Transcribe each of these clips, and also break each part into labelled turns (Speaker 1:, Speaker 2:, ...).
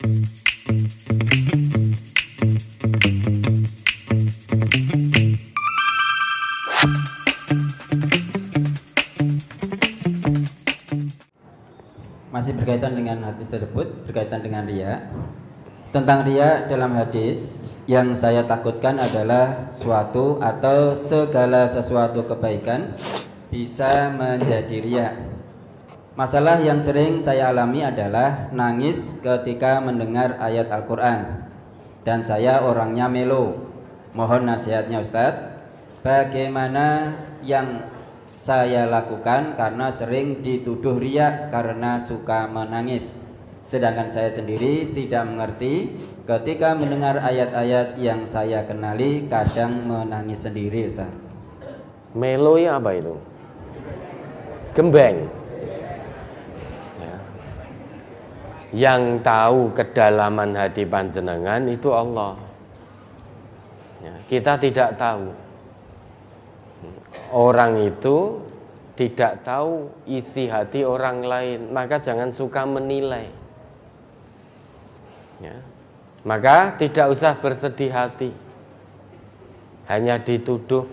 Speaker 1: Masih berkaitan dengan hadis tersebut, berkaitan dengan riya. Tentang riya dalam hadis, yang saya takutkan adalah suatu atau segala sesuatu kebaikan bisa menjadi riya. Masalah yang sering saya alami adalah nangis ketika mendengar ayat Al-Quran. Dan saya orangnya melo. Mohon nasihatnya Ustadz, bagaimana yang saya lakukan karena sering dituduh riya karena suka menangis. Sedangkan saya sendiri tidak mengerti, ketika mendengar ayat-ayat yang saya kenali kadang menangis sendiri, Ustaz.
Speaker 2: Melo ya apa itu? Gembeng. Ya. Yang tahu kedalaman hati panjenengan itu Allah. Ya, kita tidak tahu. Orang itu tidak tahu isi hati orang lain, maka jangan suka menilai. Ya. Maka tidak usah bersedih hati. Hanya dituduh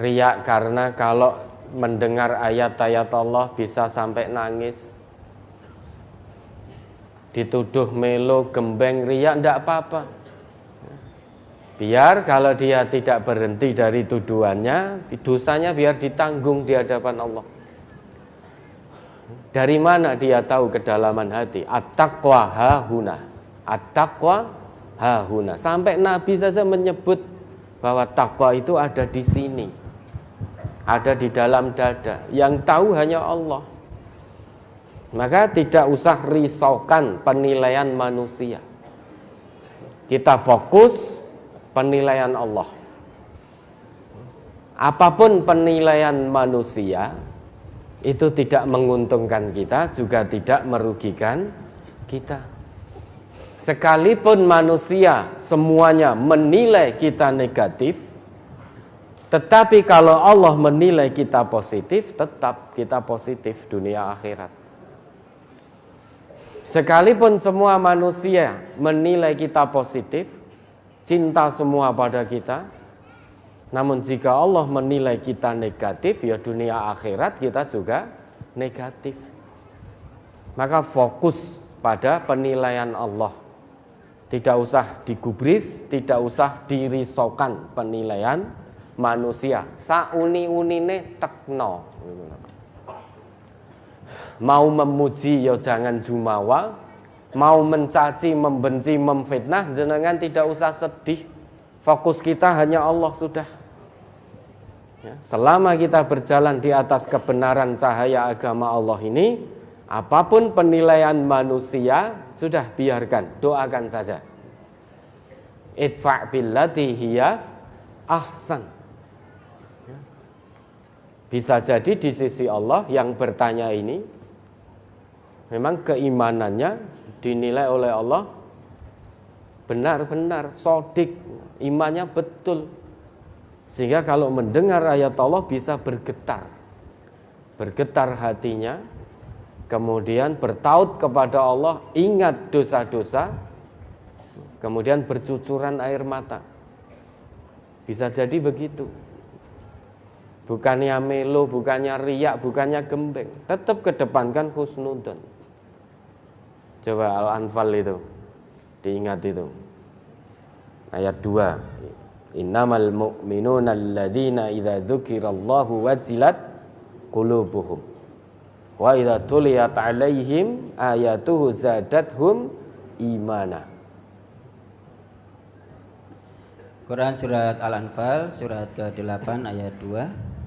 Speaker 2: riya karena kalau mendengar ayat-ayat Allah bisa sampai nangis. Dituduh melo, gembeng, riya, tidak apa-apa. Biar kalau dia tidak berhenti dari tuduhannya, dosanya biar ditanggung di hadapan Allah. Dari mana dia tahu kedalaman hati? At-taqwa hahuna. At-taqwa hahuna. Sampai Nabi saja menyebut bahwa takwa itu ada di sini. Ada di dalam dada. Yang tahu hanya Allah. Maka tidak usah risaukan penilaian manusia. Kita fokus penilaian Allah. Apapun penilaian manusia itu tidak menguntungkan kita, juga tidak merugikan kita. Sekalipun manusia semuanya menilai kita negatif, tetapi kalau Allah menilai kita positif, tetap kita positif dunia akhirat. Sekalipun semua manusia menilai kita positif, cinta semua pada kita, namun jika Allah menilai kita negatif, ya dunia akhirat kita juga negatif. Maka fokus pada penilaian Allah. Tidak usah digubris, tidak usah dirisaukan penilaian manusia. Sauni-unine tekno. Mau memuji ya jangan jumawa, mau mencaci, membenci, memfitnah, jenengan tidak usah sedih. Fokus kita hanya Allah sudah. Ya, selama kita berjalan di atas kebenaran cahaya agama Allah ini, apapun penilaian manusia, sudah biarkan, doakan saja. Idfa' billati hiya ahsan. Ya. Bisa jadi di sisi Allah yang bertanya ini, memang keimanannya dinilai oleh Allah benar-benar sodik, imannya betul, sehingga kalau mendengar ayat Allah bisa bergetar hatinya, kemudian bertaut kepada Allah, ingat dosa-dosa, kemudian bercucuran air mata. Bisa jadi begitu. Bukannya melo, bukannya riak, bukannya gembeng, tetap kedepankan husnudzon. Coba Al-Anfal itu diingat itu. Ayat 2. Innamal mu'minuna alladzina idza dzukirallahu wajilat qulubuhum wa idza tuliyat 'alaihim ayatuhu zadatuhum imana.
Speaker 1: Quran surat Al-Anfal surat ke-8 ayat 2.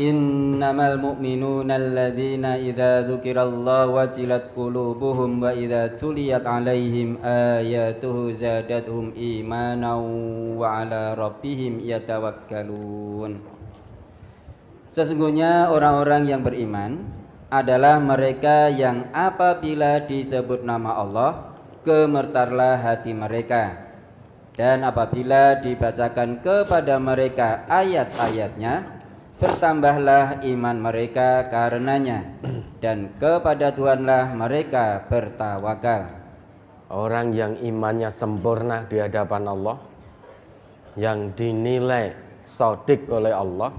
Speaker 1: Innamal mu'minuna alladzina idza dzukirallahu wajilat qulubuhum wa idza tuliyat 'alaihim ayatuhu zadatuhum imanan wa 'ala rabbihim yatawakkalun. Sesungguhnya orang-orang yang beriman adalah mereka yang apabila disebut nama Allah, gemetarlah hati mereka. Dan apabila dibacakan kepada mereka ayat-ayatnya, bertambahlah iman mereka karenanya, dan kepada Tuhanlah mereka bertawakal.
Speaker 2: Orang yang imannya sempurna di hadapan Allah, yang dinilai shadiq oleh Allah,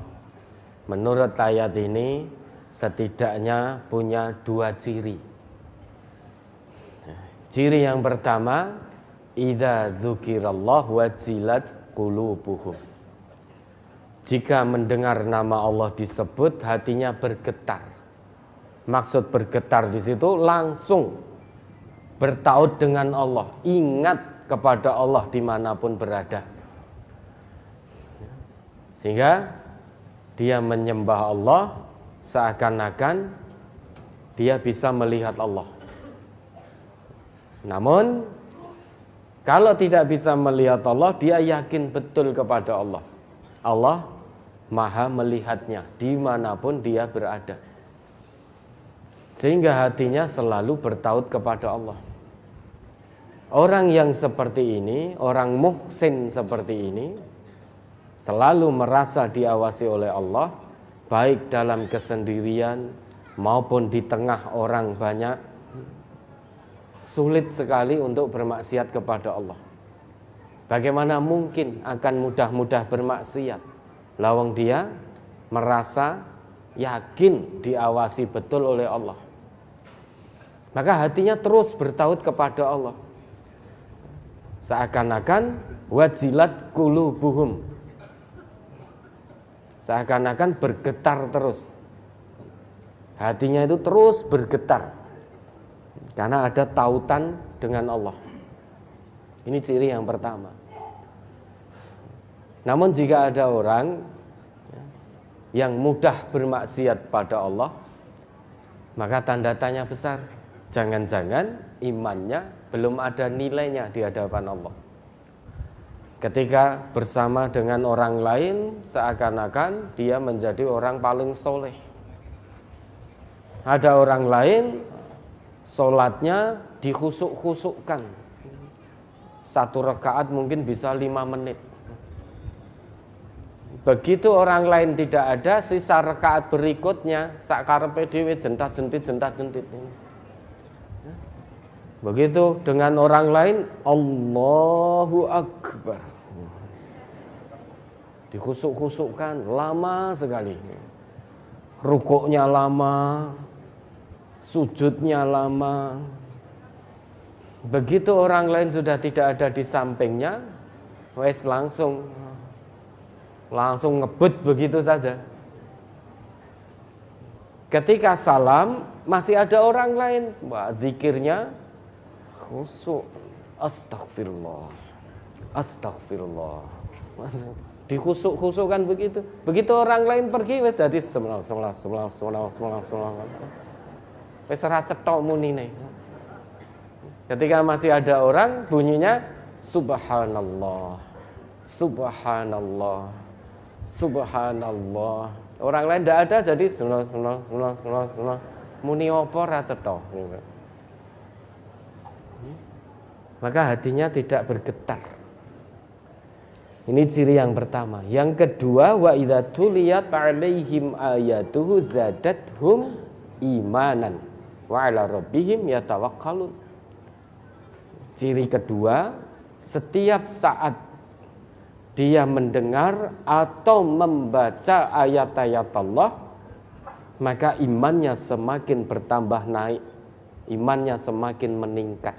Speaker 2: menurut ayat ini setidaknya punya 2 ciri. Ciri yang pertama, idza dzukirallah wajilat qulubuhum. Jika mendengar nama Allah disebut, hatinya bergetar. Maksud bergetar di situ langsung bertaut dengan Allah, ingat kepada Allah dimanapun berada, sehingga dia menyembah Allah seakan-akan dia bisa melihat Allah. Namun kalau tidak bisa melihat Allah, dia yakin betul kepada Allah. Allah maha melihatnya dimanapun dia berada, sehingga hatinya selalu bertaut kepada Allah. Orang yang seperti ini, orang muhsin seperti ini, selalu merasa diawasi oleh Allah, baik dalam kesendirian maupun di tengah orang banyak. Sulit sekali untuk bermaksiat kepada Allah. Bagaimana mungkin akan mudah-mudah bermaksiat? Lawang dia merasa yakin diawasi betul oleh Allah. Maka hatinya terus bertaut kepada Allah. Seakan-akan wajilat qulubuhum, seakan-akan bergetar terus. Hatinya itu terus bergetar karena ada tautan dengan Allah. Ini ciri yang pertama. Namun jika ada orang yang mudah bermaksiat pada Allah, maka tanda tanya besar. Jangan-jangan imannya belum ada nilainya di hadapan Allah. Ketika bersama dengan orang lain, seakan-akan dia menjadi orang paling soleh. Ada orang lain, sholatnya dikhusuk-khusukkan. 1 rakaat mungkin bisa 5 menit. Begitu orang lain tidak ada, sisa rakaat berikutnya sakarepe dhewe jentat-jentit. Begitu dengan orang lain, Allahu Akbar, dikhusuk-khusukkan lama sekali, rukuknya lama, sujudnya lama. Begitu orang lain sudah tidak ada di sampingnya, wes langsung ngebut begitu saja. Ketika salam masih ada orang lain, wah, zikirnya khusuk, astagfirullah, dikhusuk-khusukkan begitu. Begitu orang lain pergi, wes jadi semelah, wes ora cetok munine. Ketika masih ada orang, bunyinya subhanallah, subhanallah, subhanallah. Orang lain tidak ada, jadi semelah, muni apa ora cetok. Maka hatinya tidak bergetar. Ini ciri yang pertama. Yang kedua, wa idza tuliyat 'alaihim ayatuhu zadathum imanan wa 'ala rabbihim yatawakkalun. Ciri kedua, setiap saat dia mendengar atau membaca ayat-ayat Allah, maka imannya semakin bertambah naik, imannya semakin meningkat.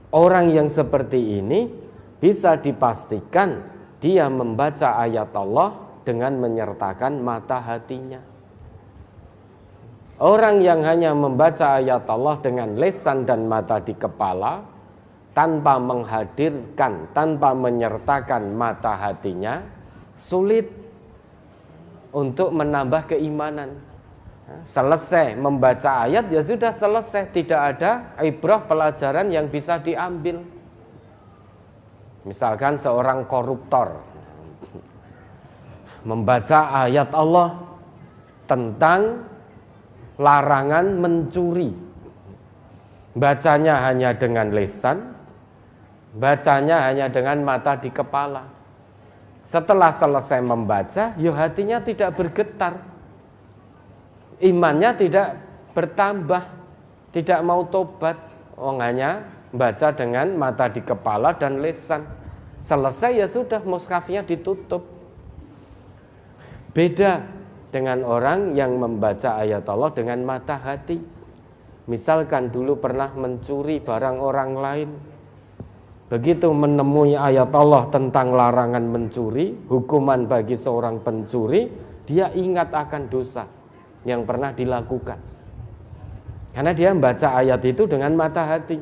Speaker 2: Orang yang seperti ini bisa dipastikan dia membaca ayat Allah dengan menyertakan mata hatinya. Orang yang hanya membaca ayat Allah dengan lisan dan mata di kepala, tanpa menghadirkan, tanpa menyertakan mata hatinya, sulit untuk menambah keimanan. Selesai membaca ayat, ya sudah selesai, tidak ada ibrah pelajaran yang bisa diambil. Misalkan seorang koruptor membaca ayat Allah tentang larangan mencuri, bacanya hanya dengan lisan, bacanya hanya dengan mata di kepala. Setelah selesai membaca, ya hatinya tidak bergetar, imannya tidak bertambah, tidak mau tobat. Wong hanya baca dengan mata di kepala dan lisan. Selesai ya sudah, mushafnya ditutup. Beda dengan orang yang membaca ayat Allah dengan mata hati. Misalkan dulu pernah mencuri barang orang lain. Begitu menemui ayat Allah tentang larangan mencuri, hukuman bagi seorang pencuri, dia ingat akan dosa yang pernah dilakukan. Karena dia membaca ayat itu dengan mata hati.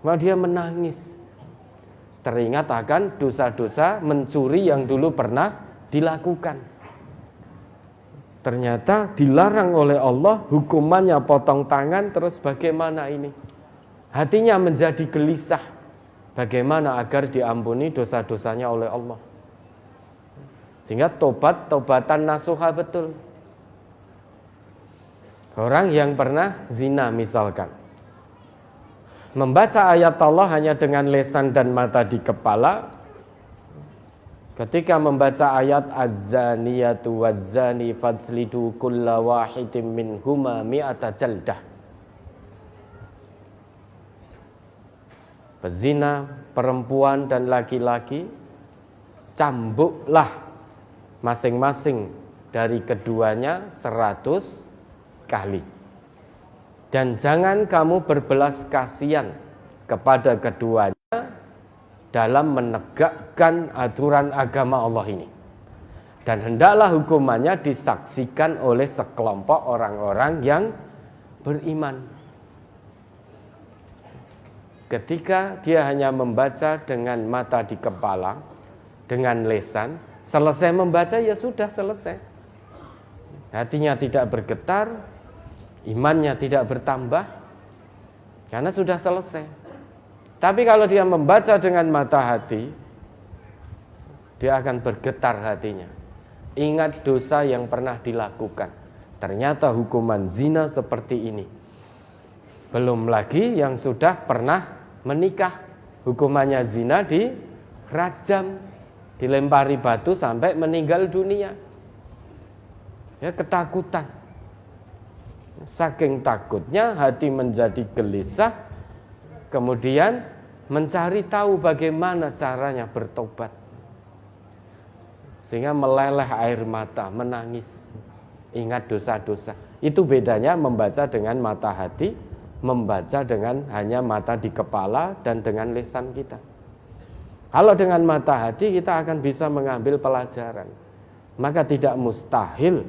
Speaker 2: Maka dia menangis. Teringat akan dosa-dosa mencuri yang dulu pernah dilakukan. Ternyata dilarang oleh Allah, hukumannya potong tangan, terus bagaimana ini? Hatinya menjadi gelisah. Bagaimana agar diampuni dosa-dosanya oleh Allah? Sehingga tobatan nasuha betul. Orang yang pernah zina misalkan, membaca ayat Allah hanya dengan lisan dan mata di kepala. Ketika membaca ayat az-zaniyatu waz-zani fajlidu kulla wahidin minhuma mi'ata jaldah. Pezina perempuan dan laki-laki, cambuklah masing-masing dari keduanya 100 kali. Dan jangan kamu berbelas kasihan kepada keduanya dalam menegakkan aturan agama Allah ini. Dan hendaklah hukumannya disaksikan oleh sekelompok orang-orang yang beriman. Ketika dia hanya membaca dengan mata di kepala, dengan lisan, selesai membaca ya sudah selesai. Hatinya tidak bergetar, imannya tidak bertambah, karena sudah selesai. Tapi kalau dia membaca dengan mata hati, dia akan bergetar hatinya. Ingat dosa yang pernah dilakukan. Ternyata hukuman zina seperti ini. Belum lagi yang sudah pernah menikah, hukumannya zina dirajam, dilempari batu sampai meninggal dunia. Ya, ketakutan. Saking takutnya hati menjadi gelisah, kemudian mencari tahu bagaimana caranya bertobat. Sehingga meleleh air mata, menangis, ingat dosa-dosa. Itu bedanya membaca dengan mata hati, membaca dengan hanya mata di kepala dan dengan lisan kita. Kalau dengan mata hati kita akan bisa mengambil pelajaran. Maka tidak mustahil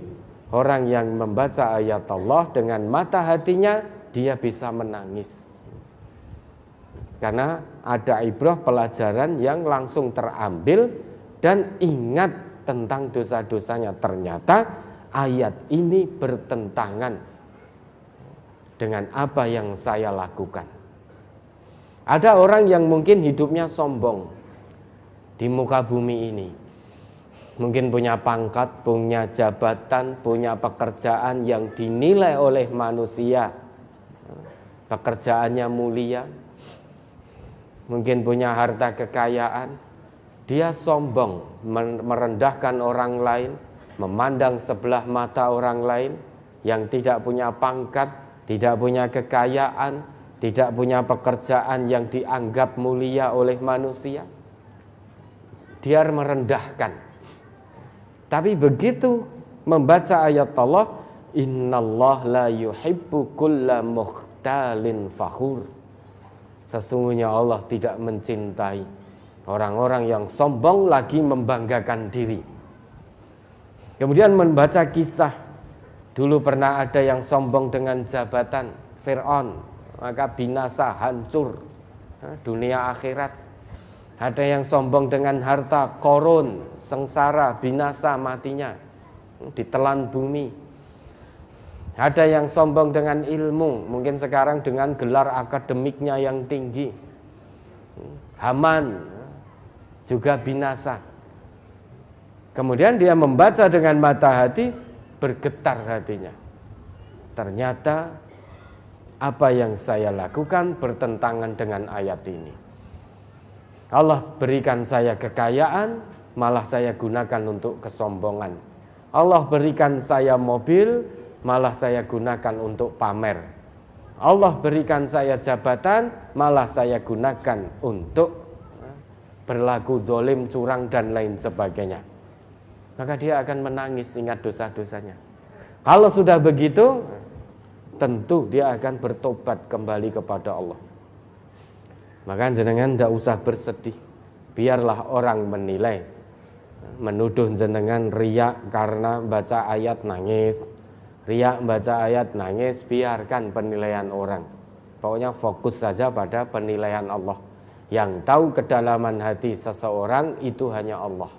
Speaker 2: orang yang membaca ayat Allah dengan mata hatinya dia bisa menangis. Karena ada ibrah pelajaran yang langsung terambil dan ingat tentang dosa-dosanya. Ternyata ayat ini bertentangan dengan apa yang saya lakukan. Ada orang yang mungkin hidupnya sombong di muka bumi ini. Mungkin punya pangkat, punya jabatan, punya pekerjaan yang dinilai oleh manusia. Pekerjaannya mulia. Mungkin punya harta kekayaan. Dia sombong, merendahkan orang lain, memandang sebelah mata orang lain yang tidak punya pangkat, tidak punya kekayaan, tidak punya pekerjaan yang dianggap mulia oleh manusia. Dia merendahkan. Tapi begitu membaca ayat Allah, innallah la yuhibbu kulla mukhtalin fakhur. Sesungguhnya Allah tidak mencintai orang-orang yang sombong lagi membanggakan diri. Kemudian membaca kisah. Dulu pernah ada yang sombong dengan jabatan Fir'aun, maka binasa, hancur dunia akhirat. Ada yang sombong dengan harta, Korun, sengsara, binasa matinya, ditelan bumi. Ada yang sombong dengan ilmu, mungkin sekarang dengan gelar akademiknya yang tinggi. Haman juga binasa. Kemudian dia membaca dengan mata hati, bergetar hatinya. Ternyata apa yang saya lakukan bertentangan dengan ayat ini. Allah berikan saya kekayaan, malah saya gunakan untuk kesombongan. Allah berikan saya mobil, malah saya gunakan untuk pamer. Allah berikan saya jabatan, malah saya gunakan untuk berlaku zalim, curang dan lain sebagainya. Maka dia akan menangis ingat dosa-dosanya. Kalau sudah begitu, tentu dia akan bertobat kembali kepada Allah. Maka jenengan tidak usah bersedih. Biarlah orang menilai. Menuduh jenengan riak karena baca ayat nangis. Riak baca ayat nangis, biarkan penilaian orang. Pokoknya fokus saja pada penilaian Allah. Yang tahu kedalaman hati seseorang itu hanya Allah.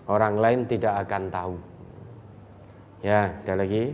Speaker 2: Orang lain tidak akan tahu. Ya, ada lagi.